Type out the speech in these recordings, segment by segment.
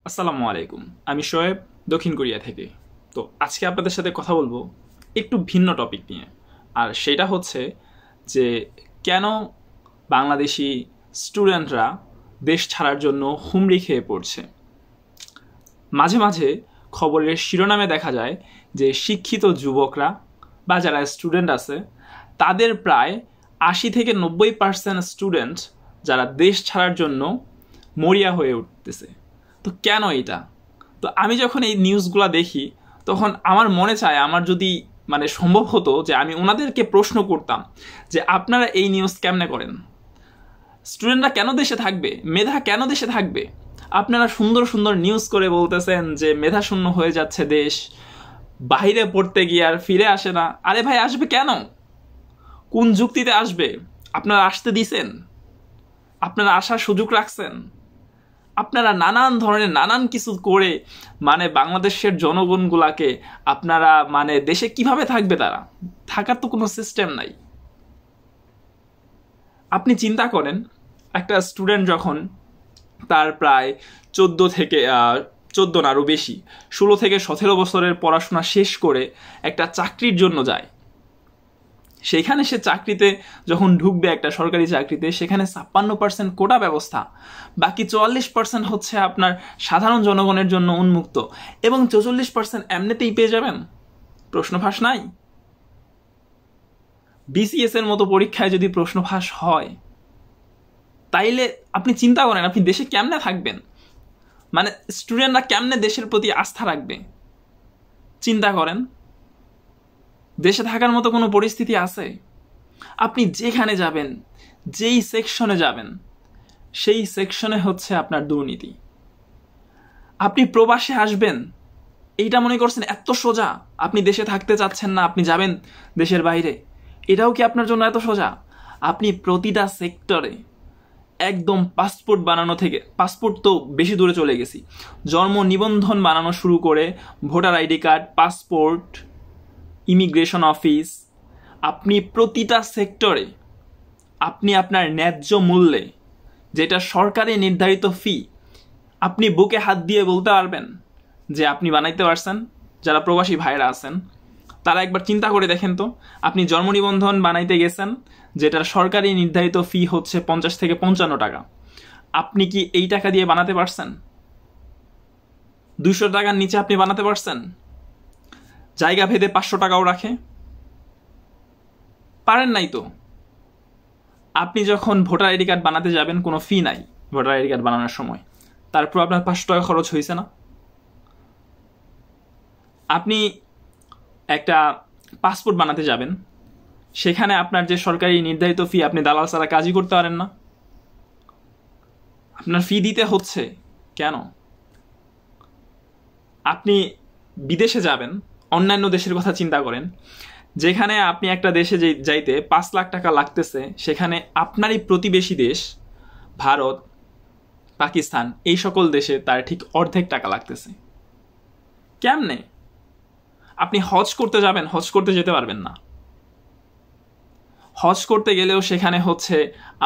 আসসালামু আলাইকুম। আমি শোয়েব, দক্ষিণ কোরিয়া থেকে। তো আজকে আপনাদের সাথে কথা বলবো একটু ভিন্ন টপিক নিয়ে। আর সেটা হচ্ছে যে কেন বাংলাদেশি স্টুডেন্টরা দেশ ছাড়ার জন্য হুমড়ি খেয়ে পড়ছে। মাঝে মাঝে খবরের শিরোনামে দেখা যায় যে শিক্ষিত যুবকরা বা যারা স্টুডেন্ট আছে তাদের প্রায় 80 থেকে 90% স্টুডেন্ট যারা দেশ ছাড়ার জন্য মরিয়া হয়ে উঠতেছে। তো কেন এটা? তো আমি যখন এই নিউজগুলো দেখি তখন আমার মনে চায় আমার যদি সম্ভব হতো যে আমি ওনাদেরকে প্রশ্ন করতাম যে আপনারা এই নিউজ কেমনে করেন, স্টুডেন্টরা কেন দেশে থাকবে, মেধা কেন দেশে থাকবে? আপনারা সুন্দর সুন্দর নিউজ করে বলতেছেন যে মেধা শূন্য হয়ে যাচ্ছে দেশ, বাইরে পড়তে গিয়ে আর ফিরে আসে না। আরে ভাই, আসবে কেন? কোন যুক্তিতে আসবে? আপনারা আসতে দিছেন? আপনারা আসার সুযোগ রাখছেন? আপনারা নানান ধরনের নানান কিছু করে বাংলাদেশের জনগণগুলাকে আপনারা দেশে কিভাবে থাকবে তারা? থাকার তো কোনো সিস্টেম নাই। আপনি চিন্তা করেন, একটা স্টুডেন্ট যখন তার প্রায় 14 না আরও বেশি 16 থেকে 17 বছরের পড়াশোনা শেষ করে একটা চাকরির জন্য যায়, সেইখানে সে চাকরিতে যখন ঢুকবে, একটা সরকারি চাকরিতে, সেখানে 56% কোটা ব্যবস্থা, বাকি 44% হচ্ছে আপনার সাধারণ জনগণের জন্য উন্মুক্ত, এবং 44% এমনিতেই পেয়ে যাবেন, প্রশ্ন ফাঁস নাই। বিসিএস এর মতো পরীক্ষায় যদি প্রশ্ন ফাঁস হয়, তাইলে আপনি চিন্তা করেন আপনি দেশে কেমনে থাকবেন, স্টুডেন্টরা কেমনে দেশের প্রতি আস্থা রাখবে? চিন্তা করেন, দেশে থাকার মতো কোনো পরিস্থিতি আছে? আপনি যেখানে যাবেন, যেই সেকশনে যাবেন, সেই সেকশনে হচ্ছে আপনার দুর্নীতি। আপনি প্রবাসে আসবেন, এইটা মনে করছেন এত সোজা? আপনি দেশে থাকতে চাচ্ছেন না, আপনি যাবেন দেশের বাইরে, এটাও কি আপনার জন্য এত সোজা? আপনি প্রতিটা সেক্টরে একদম পাসপোর্ট বানানো থেকে, পাসপোর্ট তো বেশি দূরে চলে গেছি, জন্ম নিবন্ধন বানানো শুরু করে voter ID card, passport, immigration office, আপনি প্রতিটা সেক্টরে আপনি আপনার ন্যায্য মূল্যে, যেটা সরকারি নির্ধারিত ফি, আপনি বুকে হাত দিয়ে বলতে পারবেন যে আপনি বানাইতে পারছেন? যারা প্রবাসী ভাইরা আছেন তারা একবার চিন্তা করে দেখেন তো, আপনি জন্ম নিবন্ধন বানাইতে গেছেন, যেটার সরকারি নির্ধারিত ফি হচ্ছে 50 থেকে 55 টাকা, আপনি কি এই টাকা দিয়ে বানাতে পারছেন? 200 টাকার নিচে আপনি বানাতে পারছেন? জায়গা ভেদে 500 টাকাও রাখে, পারেন নাই তো। আপনি যখন ভোটার আইডি কার্ড বানাতে যাবেন, কোনো ফি নাই ভোটার আইডি কার্ড বানানোর সময়, তারপর আপনার 500 টাকা খরচ হয়েছে না? আপনি একটা পাসপোর্ট বানাতে যাবেন, সেখানে আপনার যে সরকারি নির্ধারিত ফি, আপনি দালাল ছাড়া কাজই করতে পারেন না, আপনার ফি দিতে হচ্ছে কেন? আপনি বিদেশে যাবেন, অন্যান্য দেশের কথা চিন্তা করেন, যেখানে আপনি একটা দেশে যাইতে 5 লাখ টাকা লাগতেছে, সেখানে আপনারই প্রতিবেশী দেশ ভারত, পাকিস্তান, এই সকল দেশে তার ঠিক অর্ধেক টাকা লাগতেছে। কেমনে? আপনি হজ করতে যাবেন, হজ করতে যেতে পারবেন না। হজ করতে গেলেও সেখানে হচ্ছে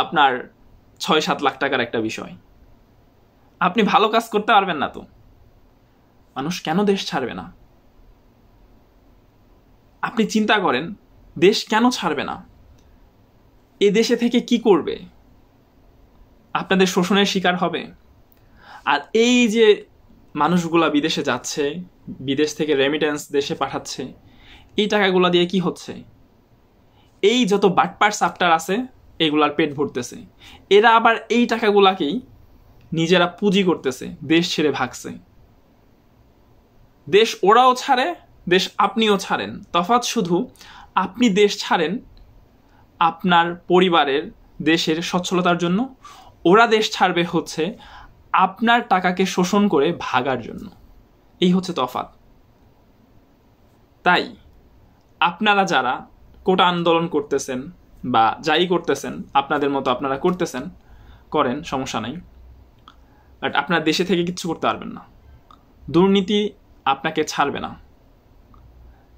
আপনার 6-7 লাখ টাকার একটা বিষয়। আপনি ভালো কাজ করতে পারবেন না তো। মানুষ কেন দেশ ছাড়বে না? আপনি চিন্তা করেন, দেশ কেন ছাড়বে না? এ দেশে থেকে কি করবে? আপনাদের শোষণের শিকার হবে। আর এই যে মানুষগুলা বিদেশে যাচ্ছে, বিদেশ থেকে রেমিটেন্স দেশে পাঠাচ্ছে, এই টাকাগুলা দিয়ে কি হচ্ছে? এই যত বাটপার সাপটার আছে, এগুলার পেট ভরতেছে। এরা আবার এই টাকাগুলাকেই নিজেরা পুঁজি করতেছে, দেশ ছেড়ে ভাগছে। দেশ ওরাও ছাড়ে, দেশ আপনিও ছাড়েন, তফাৎ শুধু আপনি দেশ ছাড়েন আপনার পরিবারের, দেশের সচ্ছলতার জন্য, ওরা দেশ ছাড়বে হচ্ছে আপনার টাকাকে শোষণ করে ভাগার জন্য। এই হচ্ছে তফাৎ। তাই আপনারা যারা কোটা আন্দোলন করতেছেন বা যাই করতেছেন, আপনাদের মতো আপনারা করতেছেন, করেন, সমস্যা নাই, বাট আপনার দেশে থেকে কিচ্ছু করতে পারবেন না। দুর্নীতি আপনাকে ছাড়বে না।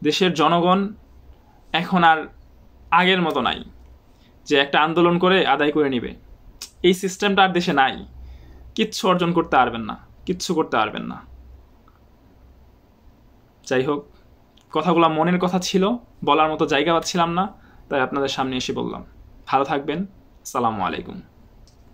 দেশের জনগণ এখন আর আগের মতো নাই যে একটা আন্দোলন করে আদায় করে নিবে। এই সিস্টেমটা আর দেশে নাই। কিচ্ছু অর্জন করতে পারবেন না, কিচ্ছু করতে পারবেন না। যাই হোক, কথাগুলো মনের কথা ছিল, বলার মতো জায়গা পাচ্ছিলাম না, তাই আপনাদের সামনে এসে বললাম। ভালো থাকবেন। আসসালামু আলাইকুম।